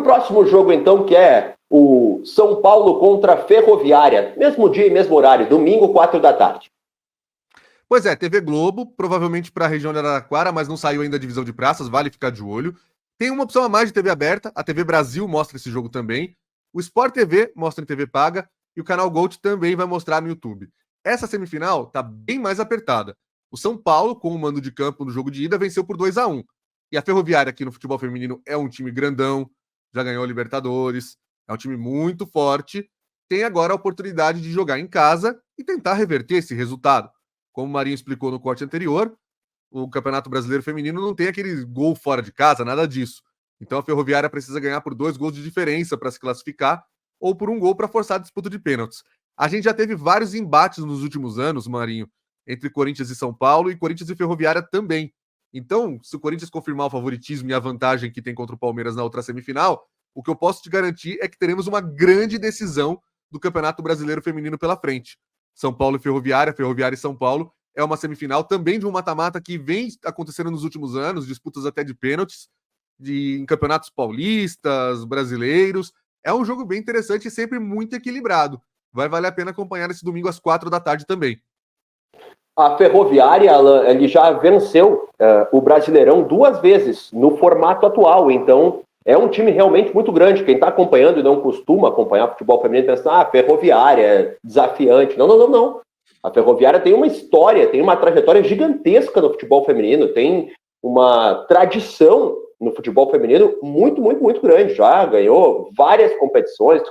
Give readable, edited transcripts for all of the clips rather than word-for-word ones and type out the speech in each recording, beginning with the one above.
próximo jogo, então, que é o São Paulo contra a Ferroviária. Mesmo dia e mesmo horário, domingo, 4 da tarde. Pois é, TV Globo, provavelmente para a região de Araraquara, mas não saiu ainda a divisão de praças, vale ficar de olho. Tem uma opção a mais de TV aberta, a TV Brasil mostra esse jogo também. O Sport TV mostra em TV paga e o canal Gold também vai mostrar no YouTube. Essa semifinal tá bem mais apertada. O São Paulo, com o mando de campo no jogo de ida, venceu por 2-1. E a Ferroviária aqui no futebol feminino é um time grandão, já ganhou a Libertadores, é um time muito forte. Tem agora a oportunidade de jogar em casa e tentar reverter esse resultado. Como o Marinho explicou no corte anterior, o Campeonato Brasileiro Feminino não tem aquele gol fora de casa, nada disso. Então a Ferroviária precisa ganhar por 2 gols de diferença para se classificar ou por 1 gol para forçar a disputa de pênaltis. A gente já teve vários embates nos últimos anos, Marinho, entre Corinthians e São Paulo e Corinthians e Ferroviária também. Então, se o Corinthians confirmar o favoritismo e a vantagem que tem contra o Palmeiras na outra semifinal, o que eu posso te garantir é que teremos uma grande decisão do Campeonato Brasileiro Feminino pela frente. São Paulo e Ferroviária, Ferroviária e São Paulo, é uma semifinal também de um mata-mata que vem acontecendo nos últimos anos, disputas até de pênaltis, em campeonatos paulistas, brasileiros. É um jogo bem interessante e sempre muito equilibrado. Vai valer a pena acompanhar esse domingo às 4 da tarde também. A Ferroviária, ele já venceu o Brasileirão 2 vezes no formato atual, então é um time realmente muito grande. Quem está acompanhando e não costuma acompanhar futebol feminino pensa, Ferroviária é desafiante. Não. A Ferroviária tem uma história, tem uma trajetória gigantesca no futebol feminino, tem uma tradição no futebol feminino muito, muito, muito grande. Já ganhou várias competições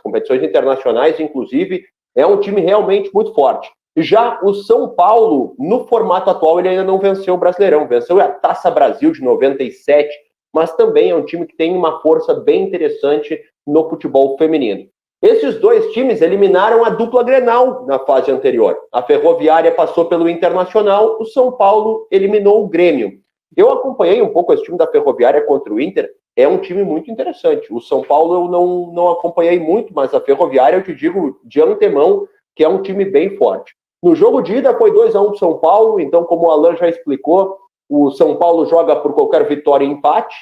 internacionais, inclusive. É um time realmente muito forte. Já o São Paulo, no formato atual, ele ainda não venceu o Brasileirão. Venceu a Taça Brasil de 97, mas também é um time que tem uma força bem interessante no futebol feminino. Esses 2 times eliminaram a dupla Grenal na fase anterior. A Ferroviária passou pelo Internacional, o São Paulo eliminou o Grêmio. Eu acompanhei um pouco esse time da Ferroviária contra o Inter, é um time muito interessante. O São Paulo eu não acompanhei muito, mas a Ferroviária eu te digo de antemão que é um time bem forte. No jogo de ida foi 2-1 para o São Paulo, então como o Alan já explicou, o São Paulo joga por qualquer vitória e empate.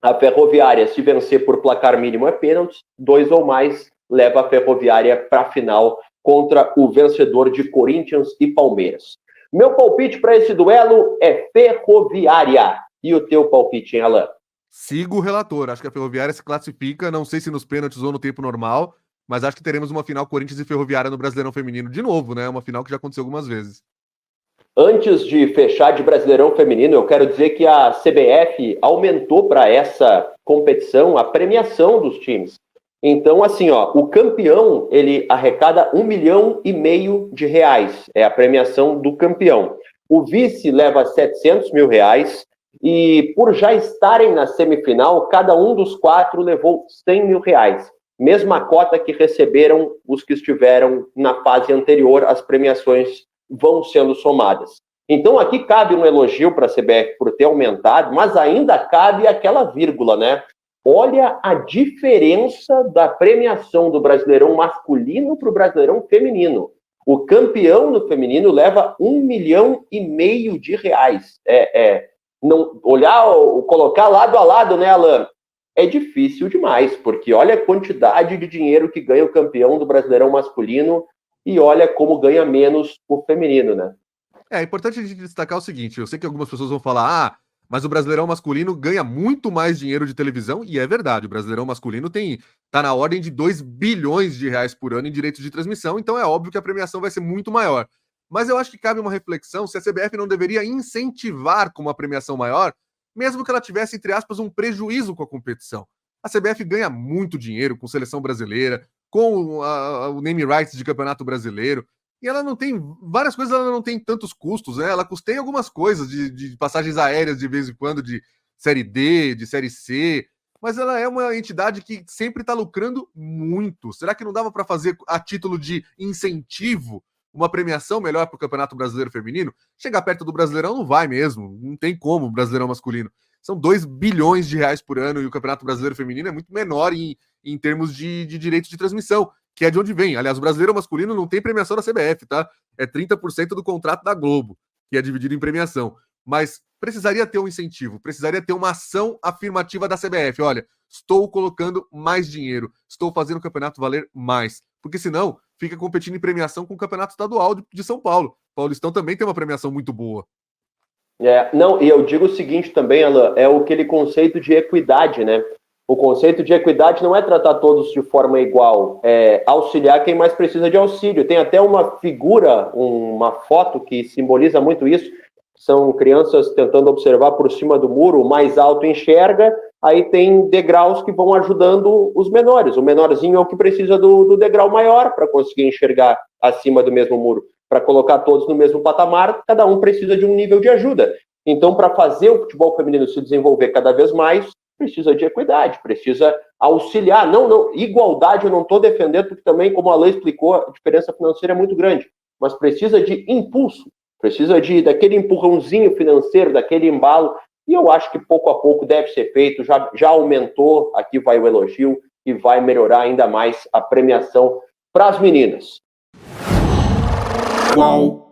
A Ferroviária, se vencer por placar mínimo é pênalti, 2 ou mais leva a Ferroviária para a final contra o vencedor de Corinthians e Palmeiras. Meu palpite para esse duelo é Ferroviária. E o teu palpite, hein, Alan? Sigo o relator, acho que a Ferroviária se classifica, não sei se nos pênaltis ou no tempo normal, mas acho que teremos uma final Corinthians e Ferroviária no Brasileirão Feminino de novo, né? Uma final que já aconteceu algumas vezes. Antes de fechar de Brasileirão Feminino, eu quero dizer que a CBF aumentou para essa competição a premiação dos times. Então, assim, o campeão, ele arrecada R$1,5 milhão. É a premiação do campeão. O vice leva R$700 mil. E por já estarem na semifinal, cada um dos 4 levou R$100 mil. Mesma cota que receberam os que estiveram na fase anterior, as premiações vão sendo somadas. Então aqui cabe um elogio para a CBF por ter aumentado, mas ainda cabe aquela vírgula, né? Olha a diferença da premiação do Brasileirão masculino para o Brasileirão feminino. O campeão no feminino leva R$1,5 milhão. Não olhar, colocar lado a lado, né, Alan? É difícil demais, porque olha a quantidade de dinheiro que ganha o campeão do Brasileirão masculino e olha como ganha menos o feminino, né? É importante a gente destacar o seguinte: eu sei que algumas pessoas vão falar, mas o Brasileirão masculino ganha muito mais dinheiro de televisão, e é verdade, o Brasileirão masculino tá na ordem de R$2 bilhões por ano em direitos de transmissão, então é óbvio que a premiação vai ser muito maior. Mas eu acho que cabe uma reflexão se a CBF não deveria incentivar com uma premiação maior, mesmo que ela tivesse, entre aspas, um prejuízo com a competição. A CBF ganha muito dinheiro com seleção brasileira, com o name rights de campeonato brasileiro, e ela não tem várias coisas, ela não tem tantos custos, né? Ela custeia algumas coisas de passagens aéreas de vez em quando, de série D, de série C, mas ela é uma entidade que sempre está lucrando muito. Será que não dava para fazer a título de incentivo uma premiação melhor para o Campeonato Brasileiro Feminino? Chegar perto do Brasileirão não vai mesmo, não tem como o Brasileirão masculino. São R$2 bilhões por ano e o Campeonato Brasileiro Feminino é muito menor em termos de direitos de transmissão, que é de onde vem. Aliás, o Brasileiro masculino não tem premiação da CBF, tá? É 30% do contrato da Globo, que é dividido em premiação. Mas precisaria ter um incentivo, precisaria ter uma ação afirmativa da CBF. Olha, estou colocando mais dinheiro, estou fazendo o campeonato valer mais. Porque senão, fica competindo em premiação com o campeonato estadual de São Paulo. Paulistão também tem uma premiação muito boa. Não, e eu digo o seguinte também, Alan, é aquele conceito de equidade, né? O conceito de equidade não é tratar todos de forma igual, é auxiliar quem mais precisa de auxílio. Tem até uma figura, uma foto que simboliza muito isso. São crianças tentando observar por cima do muro, o mais alto enxerga, aí tem degraus que vão ajudando os menores. O menorzinho é o que precisa do degrau maior para conseguir enxergar acima do mesmo muro. Para colocar todos no mesmo patamar, cada um precisa de um nível de ajuda. Então, para fazer o futebol feminino se desenvolver cada vez mais, precisa de equidade, precisa auxiliar. Não, igualdade eu não estou defendendo, porque também, como a Alain explicou, a diferença financeira é muito grande, mas precisa de impulso, precisa daquele empurrãozinho financeiro, daquele embalo, e eu acho que pouco a pouco deve ser feito, já aumentou, aqui vai o elogio, e vai melhorar ainda mais a premiação para as meninas. Qual